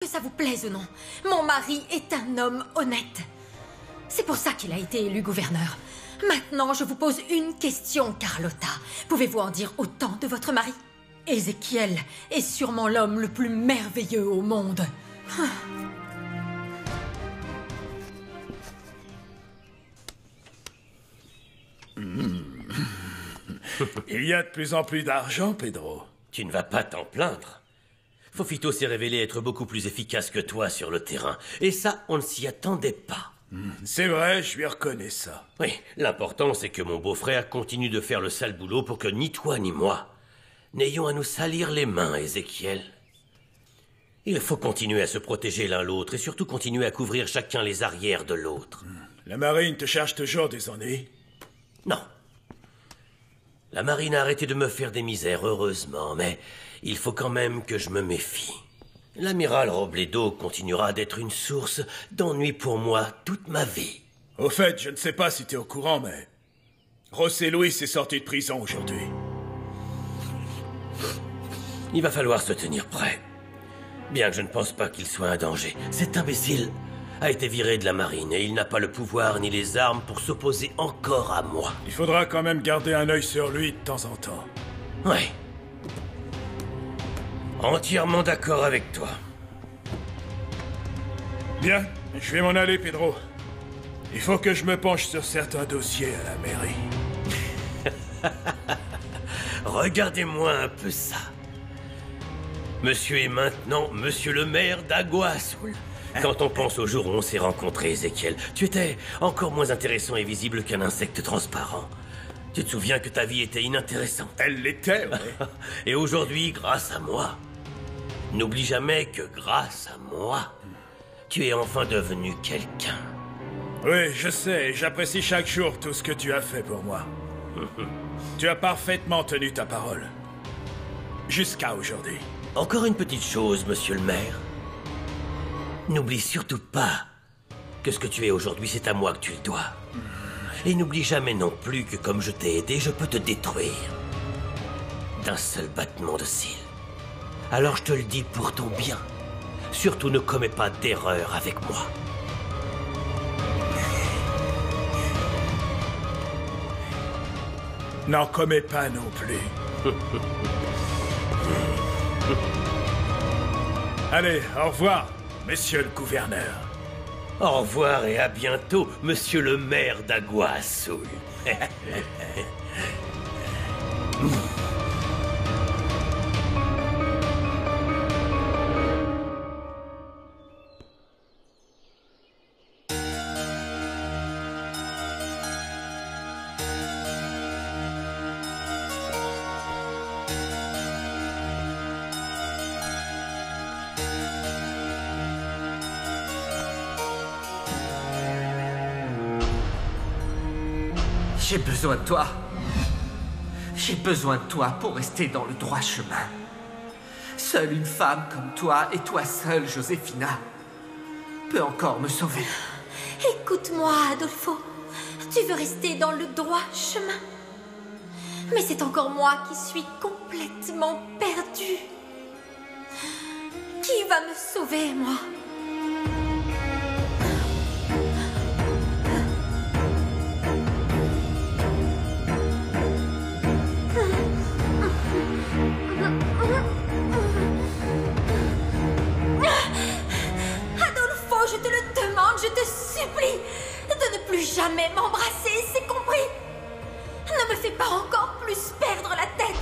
Que ça vous plaise ou non, mon mari est un homme honnête. C'est pour ça qu'il a été élu gouverneur. Maintenant, je vous pose une question, Carlotta. Pouvez-vous en dire autant de votre mari? Ézéchiel est sûrement l'homme le plus merveilleux au monde. Il y a de plus en plus d'argent, Pedro. Tu ne vas pas t'en plaindre. Fofito s'est révélé être beaucoup plus efficace que toi sur le terrain. Et ça, on ne s'y attendait pas. C'est vrai, je lui reconnais ça. Oui, l'important c'est que mon beau-frère continue de faire le sale boulot pour que ni toi ni moi n'ayons à nous salir les mains, Ézéchiel. Il faut continuer à se protéger l'un l'autre et surtout continuer à couvrir chacun les arrières de l'autre. La marine te charge toujours des ennuis? Non. La marine a arrêté de me faire des misères, heureusement, mais il faut quand même que je me méfie. L'amiral Robledo continuera d'être une source d'ennui pour moi toute ma vie. Au fait, je ne sais pas si t'es au courant, mais José Luis est sorti de prison aujourd'hui. Il va falloir se tenir prêt. Bien que je ne pense pas qu'il soit un danger, cet imbécile a été viré de la marine et il n'a pas le pouvoir ni les armes pour s'opposer encore à moi. Il faudra quand même garder un œil sur lui de temps en temps. Ouais. Entièrement d'accord avec toi. Bien, je vais m'en aller, Pedro. Il faut que je me penche sur certains dossiers à la mairie. Regardez-moi un peu ça. Monsieur est maintenant Monsieur le maire d'Agua Azul. Quand on pense au jour où on s'est rencontrés, Ézéchiel, tu étais encore moins intéressant et visible qu'un insecte transparent. Tu te souviens que ta vie était inintéressante? Elle l'était, oui. Et aujourd'hui, grâce à moi, n'oublie jamais que grâce à moi, tu es enfin devenu quelqu'un. Oui, je sais, j'apprécie chaque jour tout ce que tu as fait pour moi. Tu as parfaitement tenu ta parole. Jusqu'à aujourd'hui. Encore une petite chose, monsieur le maire. N'oublie surtout pas que ce que tu es aujourd'hui, c'est à moi que tu le dois. Et n'oublie jamais non plus que comme je t'ai aidé, je peux te détruire. D'un seul battement de cils. Alors je te le dis pour ton bien. Surtout ne commets pas d'erreur avec moi. N'en commets pas non plus. Allez, au revoir, monsieur le gouverneur. Au revoir et à bientôt, monsieur le maire d'Agua Azul. J'ai besoin de toi. J'ai besoin de toi pour rester dans le droit chemin. Seule une femme comme toi, et toi seule, Josefina, peut encore me sauver. Écoute-moi, Adolfo. Tu veux rester dans le droit chemin. Mais c'est encore moi qui suis complètement perdue. Qui va me sauver, moi? Je te le demande, je te supplie de ne plus jamais m'embrasser, c'est compris? Ne me fais pas encore plus perdre la tête.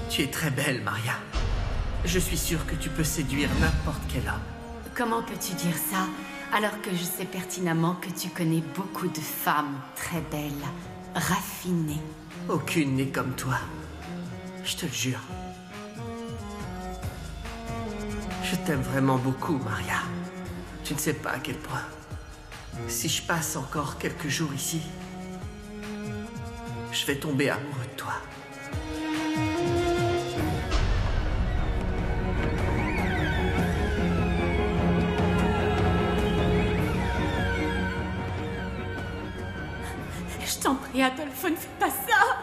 Tu es très belle, Maria. Je suis sûr que tu peux séduire n'importe quel homme. Comment peux-tu dire ça, alors que je sais pertinemment que tu connais beaucoup de femmes très belles, raffinées? Aucune n'est comme toi. Je te le jure. Je t'aime vraiment beaucoup, Maria. Tu ne sais pas à quel point. Si je passe encore quelques jours ici, je vais tomber amoureux de toi. Je t'en prie, Adolphe, ne fais pas ça.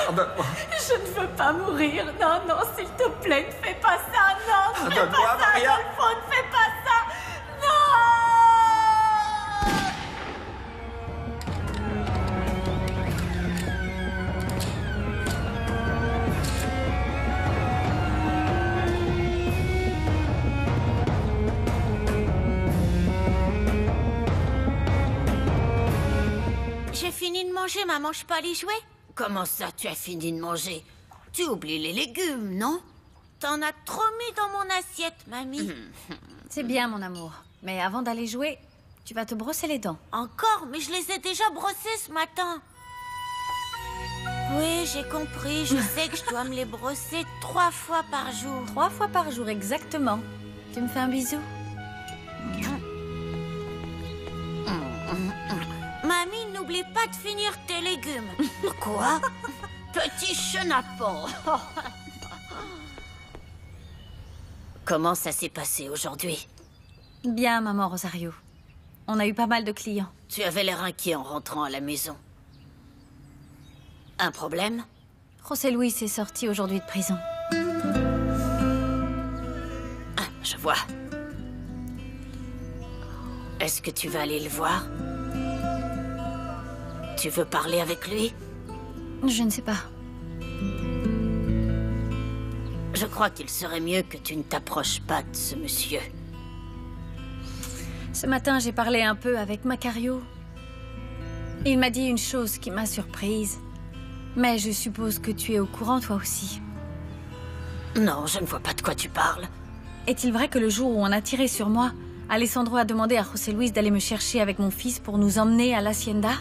Je ne veux pas mourir. Non, non, s'il te plaît, ne fais pas ça. Non, ne fais pas ça, Maria. Adolfo, ne fais pas ça. Non. J'ai fini de manger, maman, je peux aller jouer? Comment ça, tu as fini de manger? Tu oublies les légumes, non? T'en as trop mis dans mon assiette, mamie. C'est bien, mon amour. Mais avant d'aller jouer, tu vas te brosser les dents. Encore? Mais je les ai déjà brossées ce matin. Oui, j'ai compris. Je sais que je dois me les brosser 3 fois par jour. 3 fois par jour, exactement. Tu me fais un bisou? Mamie, n'oublie pas de finir tes légumes. Quoi? Petit chenapan. Comment ça s'est passé aujourd'hui? Bien, maman Rosario. On a eu pas mal de clients. Tu avais l'air inquiet en rentrant à la maison. Un problème? José Luis est sorti aujourd'hui de prison. Ah, je vois. Est-ce que tu vas aller le voir? Tu veux parler avec lui? Je ne sais pas. Je crois qu'il serait mieux que tu ne t'approches pas de ce monsieur. Ce matin, j'ai parlé un peu avec Macario. Il m'a dit une chose qui m'a surprise. Mais je suppose que tu es au courant, toi aussi. Non, je ne vois pas de quoi tu parles. Est-il vrai que le jour où on a tiré sur moi, Alessandro a demandé à José Luis d'aller me chercher avec mon fils pour nous emmener à l'hacienda?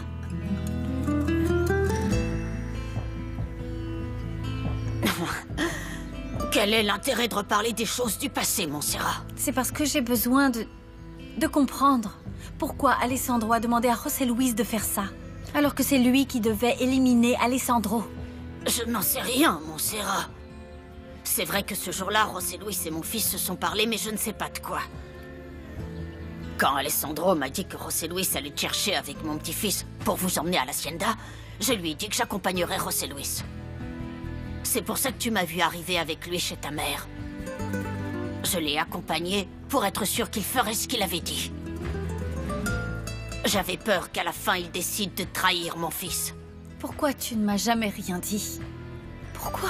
Quel est l'intérêt de reparler des choses du passé, Montserrat? C'est parce que j'ai besoin de comprendre pourquoi Alessandro a demandé à José Luis de faire ça, alors que c'est lui qui devait éliminer Alessandro. Je n'en sais rien, Montserrat. C'est vrai que ce jour-là, José Luis et mon fils se sont parlé, mais je ne sais pas de quoi. Quand Alessandro m'a dit que José Luis allait te chercher avec mon petit-fils pour vous emmener à l'hacienda, je lui ai dit que j'accompagnerais José Luis. C'est pour ça que tu m'as vu arriver avec lui chez ta mère. Je l'ai accompagné pour être sûr qu'il ferait ce qu'il avait dit. J'avais peur qu'à la fin, il décide de trahir mon fils. Pourquoi tu ne m'as jamais rien dit? Pourquoi?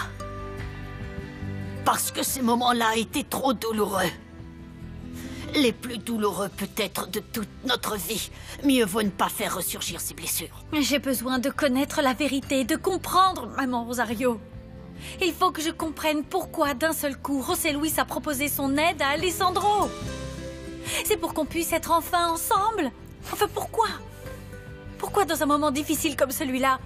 Parce que ces moments-là étaient trop douloureux. Les plus douloureux peut-être de toute notre vie. Mieux vaut ne pas faire ressurgir ces blessures. J'ai besoin de connaître la vérité, de comprendre, maman Rosario. Il faut que je comprenne pourquoi, d'un seul coup, José Luis a proposé son aide à Alessandro. C'est pour qu'on puisse être enfin ensemble. Enfin, pourquoi? Pourquoi, dans un moment difficile comme celui-là,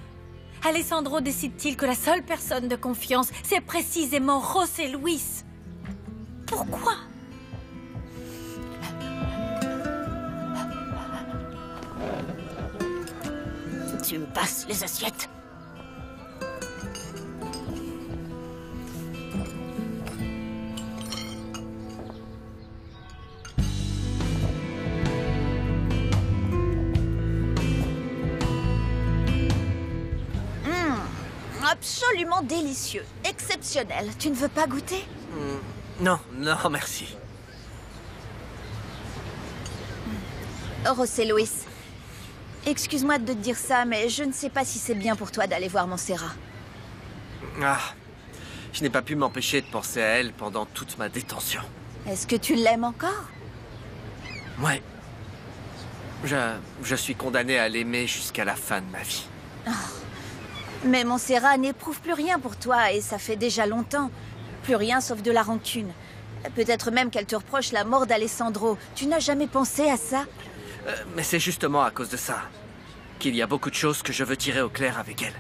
Alessandro décide-t-il que la seule personne de confiance, c'est précisément José Luis? Pourquoi? Tu me passes les assiettes? Absolument délicieux, exceptionnel. Tu ne veux pas goûter? Non, non, merci. José Luis, excuse-moi de te dire ça, mais je ne sais pas si c'est bien pour toi d'aller voir Montserrat. Ah, je n'ai pas pu m'empêcher de penser à elle pendant toute ma détention. Est-ce que tu l'aimes encore? Ouais. Je suis condamné à l'aimer jusqu'à la fin de ma vie. Mais Montserrat n'éprouve plus rien pour toi, et ça fait déjà longtemps. Plus rien sauf de la rancune. Peut-être même qu'elle te reproche la mort d'Alessandro. Tu n'as jamais pensé à ça? Mais c'est justement à cause de ça qu'il y a beaucoup de choses que je veux tirer au clair avec elle.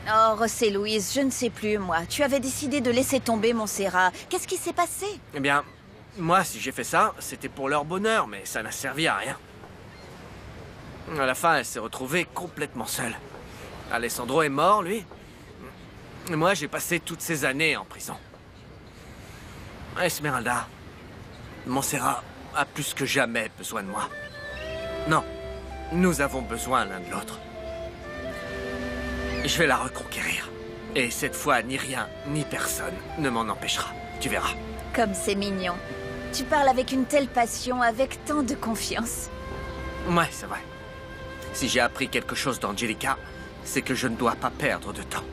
Oh, José Luis, je ne sais plus, moi. Tu avais décidé de laisser tomber Montserrat. Qu'est-ce qui s'est passé? Eh bien, moi, si j'ai fait ça, c'était pour leur bonheur, mais ça n'a servi à rien. À la fin, elle s'est retrouvée complètement seule. Alessandro est mort, lui. Et moi, j'ai passé toutes ces années en prison. Esmeralda, Montserrat a plus que jamais besoin de moi. Non, nous avons besoin l'un de l'autre. Je vais la reconquérir. Et cette fois, ni rien, ni personne ne m'en empêchera. Tu verras. Comme c'est mignon. Tu parles avec une telle passion, avec tant de confiance. Ouais, c'est vrai. Si j'ai appris quelque chose d'Angelica, c'est que je ne dois pas perdre de temps.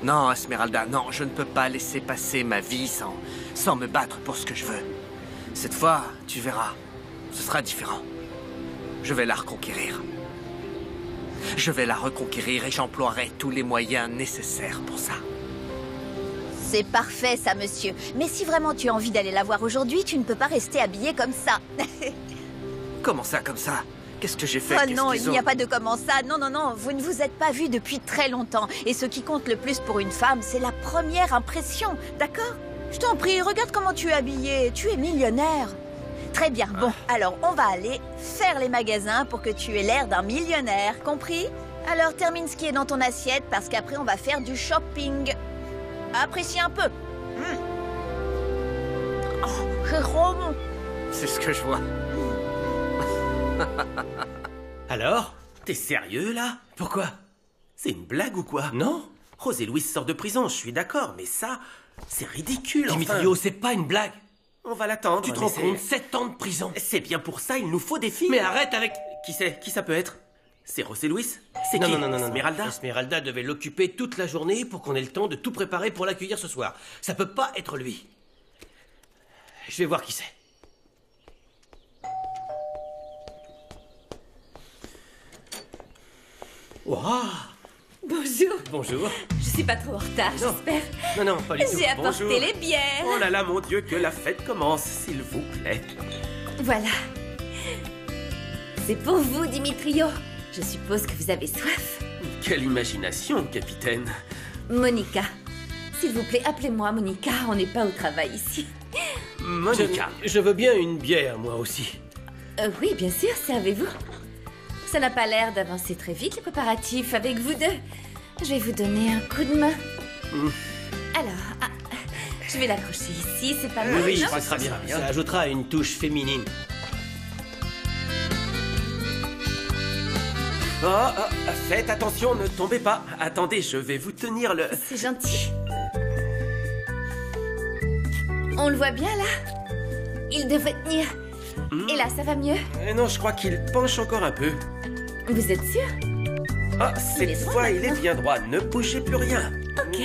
Non, Esmeralda, non, je ne peux pas laisser passer ma vie sans me battre pour ce que je veux. Cette fois, tu verras, ce sera différent. Je vais la reconquérir. Je vais la reconquérir et j'emploierai tous les moyens nécessaires pour ça. C'est parfait, ça, monsieur. Mais si vraiment tu as envie d'aller la voir aujourd'hui, tu ne peux pas rester habillé comme ça. Comment ça, comme ça? Qu'est-ce que j'ai fait? Oh non, il n'y a pas de comment ça. Non, non, non, vous ne vous êtes pas vus depuis très longtemps. Et ce qui compte le plus pour une femme, c'est la première impression, d'accord? Je t'en prie, regarde comment tu es habillé. Tu es millionnaire. Très bien, bon, alors on va aller faire les magasins pour que tu aies l'air d'un millionnaire, compris? Alors termine ce qui est dans ton assiette, parce qu'après on va faire du shopping. Apprécie un peu. Oh, c'est trop bon. C'est ce que je vois. Alors? T'es sérieux, là? Pourquoi? C'est une blague ou quoi? Non? Rose et Louise sortent de prison, je suis d'accord, mais ça, c'est ridicule, Dimitrio, c'est pas une blague. On va l'attendre. Tu te rends compte, 7 ans de prison. C'est bien pour ça, il nous faut des filles. Mais arrête avec... Qui c'est? Qui ça peut être? C'est Rose et Louise? C'est Non, qui? non, Esmeralda? Esmeralda devait l'occuper toute la journée pour qu'on ait le temps de tout préparer pour l'accueillir ce soir. Ça peut pas être lui. Je vais voir qui c'est. Waouh! Bonjour. Bonjour. Je suis pas trop en retard, Non. j'espère. Non, pas du tout. J'ai apporté Bonjour. les bières. Oh là là, mon Dieu, que la fête commence, s'il vous plaît. Voilà. C'est pour vous, Dimitrio. Je suppose que vous avez soif. Quelle imagination, capitaine. Monica. S'il vous plaît, appelez-moi Monica. On n'est pas au travail ici. Monica. Je veux bien une bière, moi aussi. Oui, bien sûr, servez-vous. Ça n'a pas l'air d'avancer très vite, les préparatifs, avec vous deux. Je vais vous donner un coup de main. Alors, je vais l'accrocher ici, c'est pas mal, Oui, je non? crois que ça sera bien. Ça ajoutera une touche féminine. Oh, faites attention, ne tombez pas. Attendez, je vais vous tenir le... C'est gentil. On le voit bien, là? Il devrait tenir. Et là, ça va mieux? Non, je crois qu'il penche encore un peu. Vous êtes sûr? Ah, Il est cette droit, fois, il est maintenant. bien droit. Ne bougez plus rien. Ok.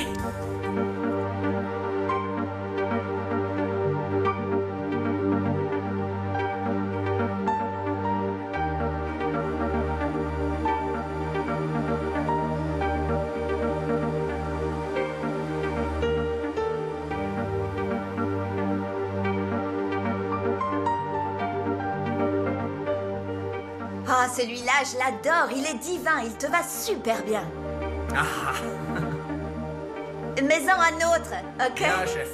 Ah, celui-là, je l'adore. Il est divin. Il te va super bien. Mais-en un autre, ok? Bien, chef.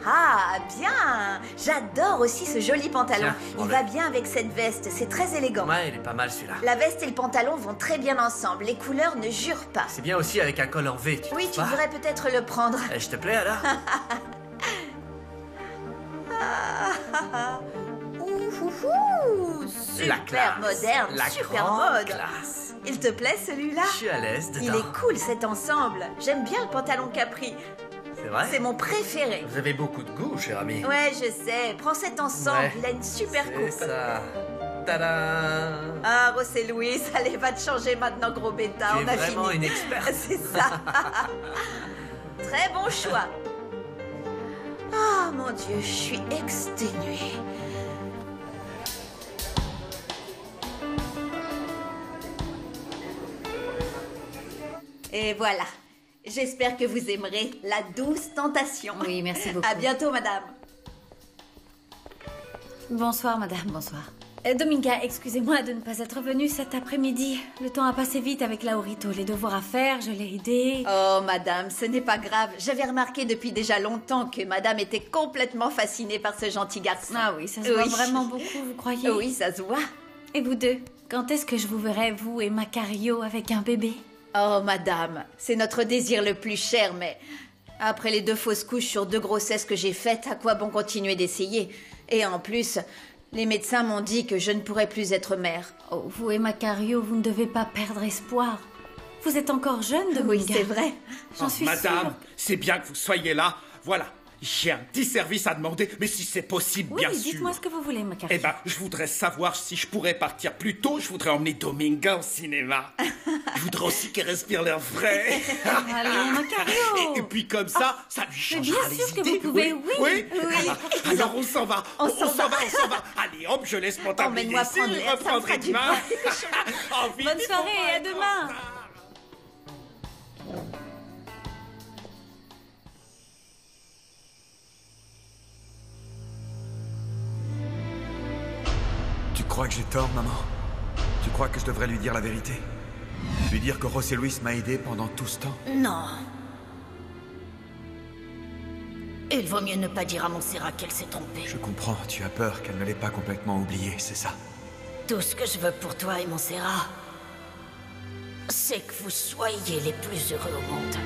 Ah, bien. J'adore aussi ce joli pantalon. Tiens, Il prends-le. va bien avec cette veste. C'est très élégant. Ouais, il est pas mal celui-là. La veste et le pantalon vont très bien ensemble. Les couleurs ne jurent pas. C'est bien aussi avec un col en V, tu Oui, trouves tu pas? devrais peut-être le prendre. Je te plais alors? Ouhouhou, La super classe. moderne, La super grande mode. classe. Il te plaît celui-là? Je suis à l'aise dedans. Il est cool cet ensemble. J'aime bien le pantalon capri. C'est vrai? C'est mon préféré. Vous avez beaucoup de goût, cher ami. Ouais, je sais. Prends cet ensemble. Ouais. Il a une super C'est coupe. ça. Tadam! Ah, Rose et Louise, allez, va te changer maintenant, gros bêta. Tu On es a vraiment fini. une experte. C'est ça. Très bon choix. Ah, mon Dieu, je suis exténuée. Et voilà. J'espère que vous aimerez la douce tentation. Oui, merci beaucoup. À bientôt, madame. Bonsoir, madame, bonsoir. Dominga, excusez-moi de ne pas être venue cet après-midi. Le temps a passé vite avec Laurito. Les devoirs à faire, je l'ai aidé. Oh, madame, ce n'est pas grave. J'avais remarqué depuis déjà longtemps que madame était complètement fascinée par ce gentil garçon. Ah oui, ça se voit vraiment beaucoup, vous croyez? Oui, ça se voit. Et vous deux, quand est-ce que je vous verrai, vous et Macario, avec un bébé? Oh, madame, c'est notre désir le plus cher, mais après les 2 fausses couches sur 2 grossesses que j'ai faites, à quoi bon continuer d'essayer? Et en plus, les médecins m'ont dit que je ne pourrais plus être mère. Oh, vous et Macario, vous ne devez pas perdre espoir. Vous êtes encore jeune, Dominga. Oui, c'est vrai. J'en suis Madame, sûre. c'est bien que vous soyez là. Voilà, j'ai un petit service à demander, mais si c'est possible, Oui, bien sûr. dites-moi ce que vous voulez, Macario. Eh ben, je voudrais savoir si je pourrais partir plus tôt. Je voudrais emmener Dominga au cinéma. Je voudrais aussi qu'elle respire l'air frais. Allons, Macario. Et puis comme ça, ça lui Mais changera bien les sûr que idées. vous pouvez, oui. Alors on s'en va. On s'en va. Allez, hop, je laisse mon tablier Emmène-moi ici, prendre je l'air, ça me reprendrai fera du demain. bien. Oh, vite, Bonne il faut soirée, pas à être en demain. retard. Tu crois que j'ai tort, maman? Tu crois que je devrais lui dire la vérité? Lui dire que José Luis m'a aidé pendant tout ce temps? Non. Il vaut mieux ne pas dire à Montserrat qu'elle s'est trompée. Je comprends, tu as peur qu'elle ne l'ait pas complètement oublié, c'est ça? Tout ce que je veux pour toi et Montserrat, c'est que vous soyez les plus heureux au monde.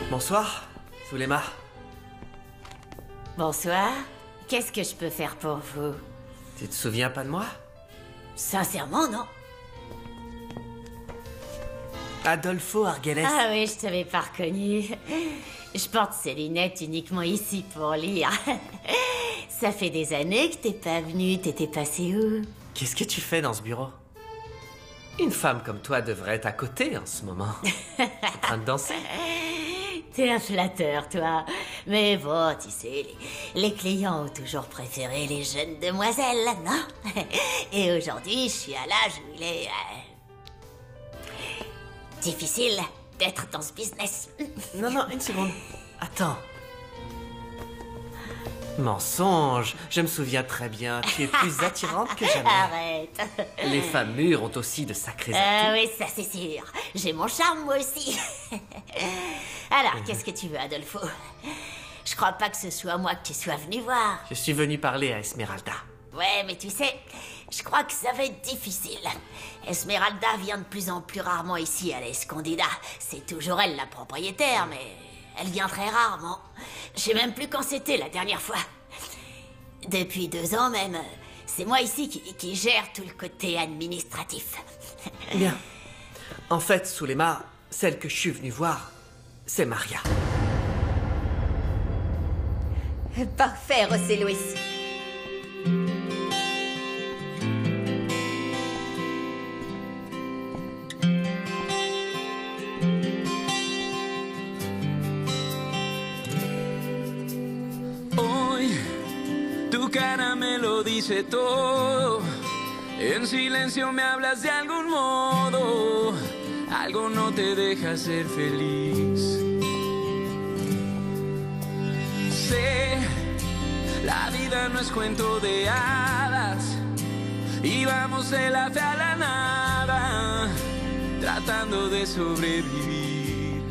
Bonsoir, Zulema. Bonsoir. Qu'est-ce que je peux faire pour vous? Tu te souviens pas de moi? Sincèrement, non. Adolfo Arguelles. Ah oui, je t'avais pas reconnu. Je porte ces lunettes uniquement ici pour lire. Ça fait des années que t'es pas venu, t'étais passé où? Qu'est-ce que tu fais dans ce bureau? Une femme comme toi devrait être à côté en ce moment. En train de danser. T'es un flatteur, toi. Mais bon, tu sais, les clients ont toujours préféré les jeunes demoiselles, non? Et aujourd'hui, je suis à l'âge où il est... difficile d'être dans ce business. Non, une seconde. Attends. Mensonge. Je me souviens très bien. Tu es plus attirante que jamais. Arrête. Les femmes mûres ont aussi de sacrés Ah atouts. oui, ça c'est sûr. J'ai mon charme, moi aussi. Alors, qu'est-ce que tu veux, Adolfo? Je crois pas que ce soit moi que tu sois venu voir. Je suis venu parler à Esmeralda. Ouais, mais tu sais, je crois que ça va être difficile. Esmeralda vient de plus en plus rarement ici à l'Escondida. C'est toujours elle la propriétaire, mais elle vient très rarement. Je sais même plus quand c'était la dernière fois. Depuis 2 ans même, c'est moi ici qui gère tout le côté administratif. Bien. En fait, Zulema, celle que je suis venu voir, c'est Maria. Parfait, José Luis. Hoy tu cara me lo dice todo. En silencio me hablas de algún modo. Algo no te deja ser feliz. Sé, la vida no es cuento de hadas. Y vamos de la fe a la nada, tratando de sobrevivir.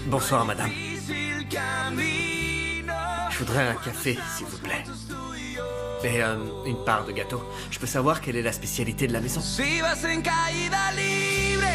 Bonsoir, madame. Difícil camino. Je voudrais un café, s'il vous plaît. Et une part de gâteau. Je peux savoir quelle est la spécialité de la maison? Si vas en caída libre,